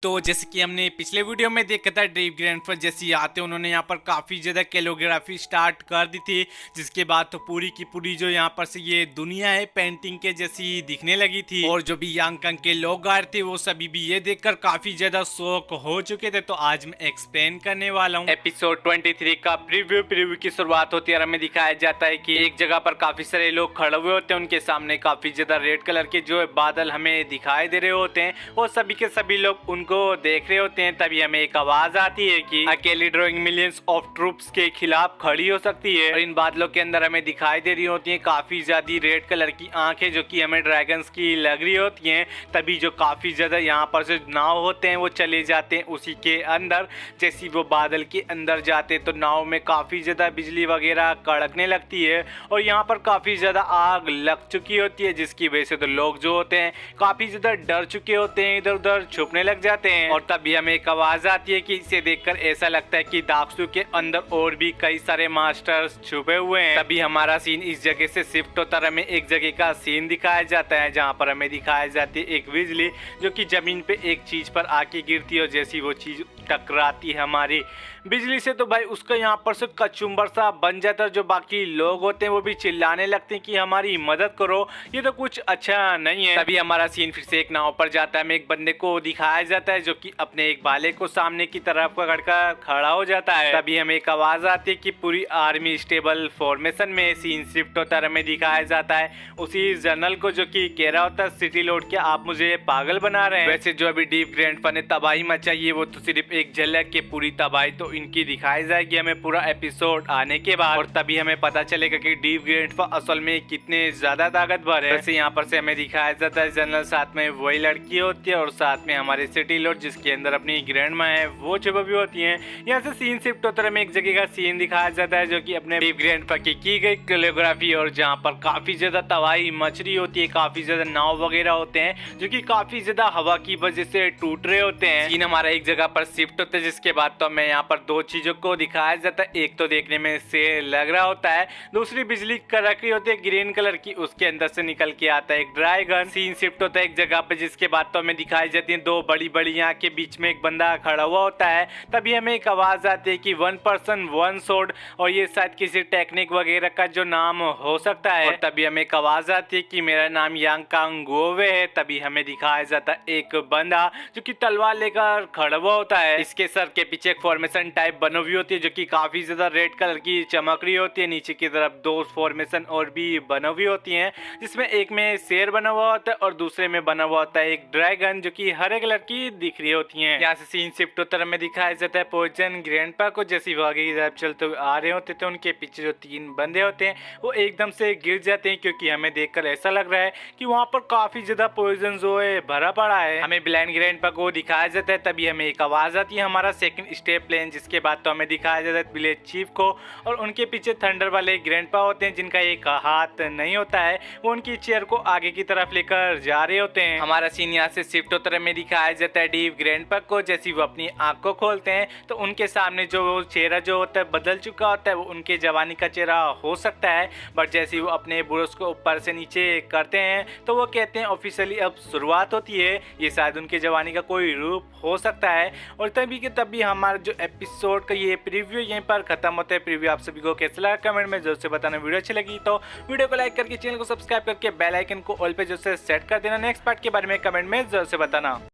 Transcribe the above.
तो जैसे कि हमने पिछले वीडियो में देखा था, ड्रीम ग्रैंडफा जैसे ही आते उन्होंने यहाँ पर काफ़ी ज़्यादा कैलोग्राफी स्टार्ट कर दी थी, जिसके बाद तो पूरी की पूरी जो यहाँ पर से ये दुनिया है पेंटिंग के जैसी दिखने लगी थी। और जो भी यांगकंग के लोग आए थे वो सभी भी ये देखकर काफ़ी ज़्यादा शौक हो चुके थे। तो आज मैं एक्सप्लेन करने वाला हूँ। एपिसोड 23 का प्रीव्यू की शुरुआत होती है और हमें दिखाया जाता है कि एक जगह पर काफ़ी सारे लोग खड़े हुए होते हैं, उनके सामने काफ़ी ज़्यादा रेड कलर के जो बादल हमें दिखाई दे रहे होते हैं और सभी के सभी लोग उनको देख रहे होते हैं। तभी हमें एक आवाज आती है कि अकेली ड्राइंग मिलियंस ऑफ ट्रूप्स के खिलाफ खड़ी हो सकती है। और इन बादलों के अंदर हमें दिखाई दे रही होती है काफी ज्यादा रेड कलर की आंखें जो कि हमें ड्रैगन्स की लग रही होती हैं। तभी जो काफी ज्यादा यहाँ पर से नाव होते हैं वो चले जाते हैं उसी के अंदर। जैसे वो बादल के अंदर जाते हैं तो नाव में काफी ज्यादा बिजली वगैरह कड़कने लगती है और यहाँ पर काफी ज्यादा आग लग चुकी होती है, जिसकी वजह से तो लोग जो होते हैं काफी ज्यादा डर चुके होते हैं, इधर उधर छुपने लग जाते हैं। और तभी हमें एक आवाज आती है कि इसे देखकर ऐसा लगता है कि दाक्सू के अंदर और भी कई सारे मास्टर्स छुपे हुए हैं। तभी हमारा सीन इस जगह से शिफ्ट होता है, हमें एक जगह का सीन दिखाया जाता है जहाँ पर हमें दिखाया जाती है एक बिजली जो कि जमीन पे एक चीज पर आके गिरती है और जैसी वो चीज टकराती है हमारी बिजली से तो भाई उसका यहाँ पर से कचुम्बर सा बन जाता है। जो बाकी लोग होते हैं वो भी चिल्लाने लगते हैं कि हमारी मदद करो, ये तो कुछ अच्छा नहीं है। तभी हमारा सीन फिर से एक नाव पर जाता है, हमें एक बंदे को दिखाया जाता है जो कि अपने एक भाले को सामने की तरफ पकड़कर खड़ा हो जाता है। तभी हमें एक आवाज आती है कि पूरी आर्मी स्टेबल फॉर्मेशन में सीन शिफ्ट होता है, हमें दिखाया जाता है उसी जनरल को जो कि कह रहा होता है सिटी लौट के आप मुझे पागल बना रहे हैं। वैसे जो अभी डीप ग्रैंडफा ने तबाही मचाई है वो तो सिर्फ एक झलक के, पूरी तबाही तो इनकी दिखाई जाएगी हमें पूरा एपिसोड आने के बाद। और तभी हमें पता चलेगा कि डीप ग्रैंडफा असल में कितने ज्यादा ताकतवर है। वैसे यहाँ पर से हमें दिखाया जाता है जनरल साथ में वही लड़की होती है और साथ में हमारे सिटी लॉर्ड जिसके अंदर अपनी ग्रैंड माँ है वो छुपी भी होती है। यहाँ से सीन शिफ्ट होता है, हमें एक जगह का सीन दिखाया जाता है जो कि अपने डीप ग्रैंडफा की गई कोरियोग्राफी और जहाँ पर काफी ज्यादा तबाही मच रही होती है, काफी ज्यादा नाव वगैरह होते हैं जो कि काफी ज्यादा हवा की वजह से टूट रहे होते हैं। सीन हमारा एक जगह पर शिफ्ट होता है जिसके बाद तो हमें यहाँ पर दो चीजों को दिखाया जाता है। एक तो देखने में से लग रहा होता है, दूसरी बिजली कड़क रही होती है ग्रीन कलर की, उसके अंदर से निकल के आता है एक ड्रैगन। सीन शिफ्ट होता है एक जगह पे जिसके बाद तो हमें दिखाई जाती है दो बड़ी बड़ी आंख के बीच में एक बंदा खड़ा हुआ होता है। तभी हमें एक आवाज आती है कि 1 पर्सन 1 स्वॉर्ड और ये शायद किसी टेक्निक वगैरह का जो नाम हो सकता है। और तभी हमें एक आवाज आती है कि मेरा नाम यांगकांग गोवे है। तभी हमें दिखाया जाता है एक बंदा जो कि तलवार लेकर खड़ा हुआ होता है, इसके सर के पीछे एक फॉर्मेशन टाइप बनी हुई होती है जो कि काफी ज्यादा रेड कलर की चमक रही होती है। नीचे की तरफ दो फॉर्मेशन और भी बनी हुई होती हैं जिसमें एक में शेर बना हुआ होता है और दूसरे में बना हुआ होता है एक ड्रैगन जो कि हरे कलर की दिख रही होती हैं। यहाँ से सीन शिफ्ट होता है, हमें दिखाया जाता है पोजन ग्रैंडपा को जैसे वो आगे की तरफ चलते हुए आ रहे होते थे, उनके पीछे जो 3 बंदे होते हैं वो एकदम से गिर जाते हैं क्योंकि हमें देखकर ऐसा लग रहा है कि वहाँ पर काफी ज्यादा पॉइजन जो है भरा पड़ा है। हमें ब्लाइंड ग्रैंडपा को दिखाया जाता है। तभी हमें एक आवाज आती है हमारा सेकंड स्टेप प्लेन, जिसके बाद तो हमें दिखाया जाता है विलेज चीफ को और उनके पीछे थंडर वाले ग्रैंडपा होते हैं जिनका एक हाथ नहीं होता है, वो उनकी चेयर को आगे की तरफ लेकर जा रहे होते हैं। हमारा सीन यहाँ से शिफ्ट होता है, हमें दिखाया जाता है डीप ग्रैंडपा को जैसे वो अपनी आंख को खोलते हैं तो उनके सामने जो चेहरा जो होता है बदल चुका होता है, वो उनके जवानी का चेहरा हो सकता है, बट जैसे वो अपने ब्रश को ऊपर से नीचे करते हैं तो वो कहते हैं ऑफिशियली अब शुरुआत होती है, ये शायद उनके जवानी का कोई रूप हो सकता है। और तभी के तभी हमारा जो एपिसोड का ये प्रीव्यू यहीं पर खत्म होता है। प्रीव्यू आप सभी को कैसा लगा कमेंट में जरूर से बताना। वीडियो अच्छी लगी तो वीडियो को लाइक करके चैनल को सब्सक्राइब करके बेल आइकन को ऑल पे जो से सेट कर देना। नेक्स्ट पार्ट के बारे में कमेंट में जरूर से बताना।